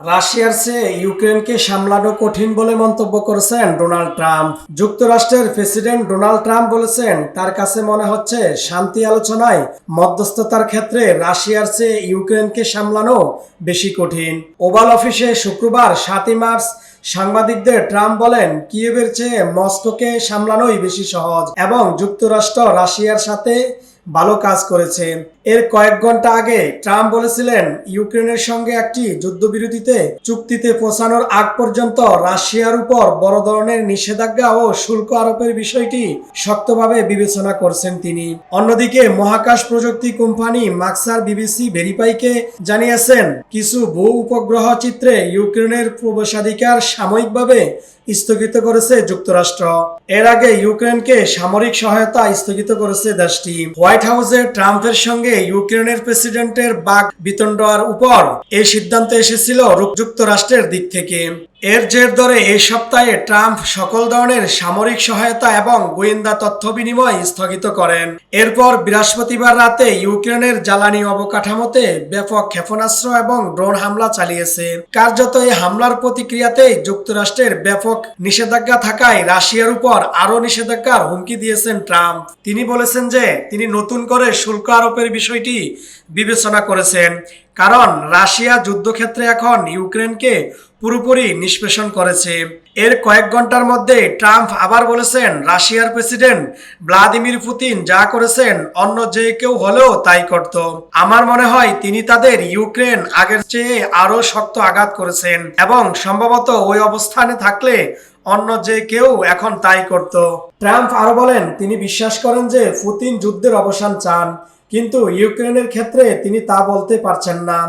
রাশিয়ার চেয়ে ইউক্রেনকে সামলানো কঠিন বলে মন্তব্য করেছেন ডোনাল্ড ট্রাম্প। যুক্তরাষ্ট্রের প্রেসিডেন্ট ডোনাল্ড ট্রাম্প বলেছেন, তার কাছে মনে হচ্ছে শান্তি আলোচনায় মধ্যস্থতার ক্ষেত্রে রাশিয়ার চেয়ে ইউক্রেনকে সামলানো বেশি কঠিন। ওভাল অফিসে শুক্রবার 7 মার্চ সাংবাদিকদের ট্রাম্প বলেন, কিয়েভের চেয়ে মস্কোকে সামলানোই বেশি সহজ এবং যুক্তরাষ্ট্র রাশিয়ার সাথে ভালো কাজ করেছে। এর কয়েক ঘন্টা আগে ট্রাম্প বলেছিলেন, ইউক্রেনের সঙ্গে একটি যুদ্ধবিরতিতে চুক্তিতে পৌঁছানোর আগ পর্যন্ত রাশিয়ার উপর বড় ধরনের নিষেধাজ্ঞা ও শুল্ক আরোপের বিষয়টি শক্তভাবে বিবেচনা করছেন তিনি। অন্যদিকে মহাকাশ প্রযুক্তি কোম্পানি মাক্সার বিবিসি ভেরিফাইকে জানিয়েছেন, কিছু ভূ উপগ্রহ চিত্রে ইউক্রেনের প্রবেশাধিকার সাময়িকভাবে স্থগিত করেছে যুক্তরাষ্ট্র। এর আগে ইউক্রেনকে সামরিক সহায়তা স্থগিত করেছে দেশটি। হোয়াইট হাউসে ট্রাম্পের সঙ্গে ইউক্রেনের প্রেসিডেন্টের বাক বিতণ্ডার উপর এই সিদ্ধান্ত এসেছিল যুক্তরাষ্ট্রের দিক থেকে। এর জের ধরে এই সপ্তাহে ট্রাম্প সকল ধরনের সামরিক সহায়তা এবং গোয়েন্দা তথ্য বিনিময় স্থগিত করেন। এরপর বৃহস্পতিবার রাতে ইউক্রেনের জ্বালানি অবকাঠামোতে ব্যাপক ক্ষেপণাস্ত্র এবং ড্রোন হামলা চালিয়েছে। কার্যত এই হামলার প্রতিক্রিয়াতেই যুক্তরাষ্ট্রের ব্যাপক নিষেধাজ্ঞা থাকায় রাশিয়ার উপর আরও নিষেধাজ্ঞার হুমকি দিয়েছেন ট্রাম্প। তিনি বলেছেন যে তিনি নতুন করে শুল্ক আরোপের বিষয়টি বিবেচনা করেছেন, কারণ রাশিয়া যুদ্ধক্ষেত্রে এখন ইউক্রেনকে পুরোপুরি নিষ্পেষণ করেছে। এর কয়েক ঘন্টার মধ্যে ট্রাম্প আবার বলেছেন, রাশিয়ার প্রেসিডেন্ট ভ্লাদিমির পুতিন যা করেছেন অন্য যে কেউ হলেও তাই করত। আমার মনে হয় তিনি তাদের ইউক্রেন আগের চেয়ে আরো শক্ত আঘাত করেছেন এবং সম্ভবত ওই অবস্থানে থাকলে অন্য যে কেউ এখন তাই করত। ট্রাম্প আরো বলেন, তিনি বিশ্বাস করেন যে পুতিন যুদ্ধের অবসান চান, কিন্তু ইউক্রেনের ক্ষেত্রে তিনি তা বলতে পারছেন না।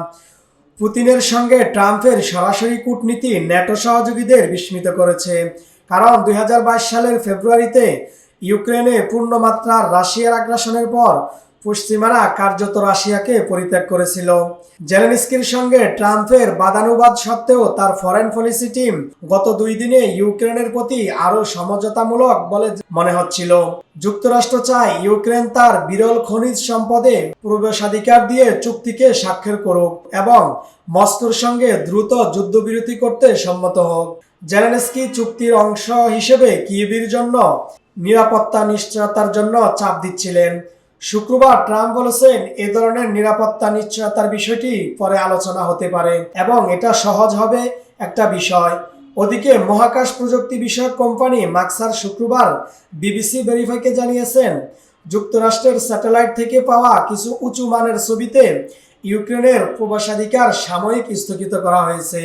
পুতিনের সঙ্গে ট্রাম্পের সরাসরি কূটনীতি ন্যাটো সহযোগীদের বিস্মিত করেছে, কারণ 2022 সালের ফেব্রুয়ারিতে ইউক্রেনে পূর্ণমাত্রার রাশিয়ার আগ্রাসনের পর পশ্চিমারা কার্যত রাশিয়াকে পরিত্যাগ করেছিল। জেলেনস্কির সঙ্গে ট্রাম্পের বাদানুবাদ সত্ত্বেও তার ফরেন পলিসি টিম গত 2 দিনে ইউক্রেনের প্রতি আরও সমঝোতামূলক বলে মনে হচ্ছিল। যুক্তরাষ্ট্র চায় ইউক্রেন তার বিরল খনিজ সম্পদে প্রবেশাধিকার দিয়ে চুক্তিকে স্বাক্ষর করুক এবং মস্কোর সঙ্গে দ্রুত যুদ্ধবিরতি করতে সম্মত হোক। জেলেনস্কি চুক্তির অংশ হিসেবে কিয়েভের জন্য নিরাপত্তা নিশ্চয়তার জন্য চাপ দিচ্ছিলেন। শুক্রবার ট্রাম্প বলেছেন, এ ধরনের নিরাপত্তা নিশ্চয়তার বিষয়টি পরে আলোচনা হতে পারে এবং এটা সহজ হবে একটা বিষয়। ওদিকে মহাকাশ প্রযুক্তি বিষয়ক কোম্পানি মাক্সার শুক্রবার বিবিসি ভেরিফাইকে জানিয়েছেন, যুক্তরাষ্ট্রের স্যাটেলাইট থেকে পাওয়া কিছু উঁচু মানের ছবিতে ইউক্রেনের প্রবেশাধিকার সাময়িক স্থগিত করা হয়েছে।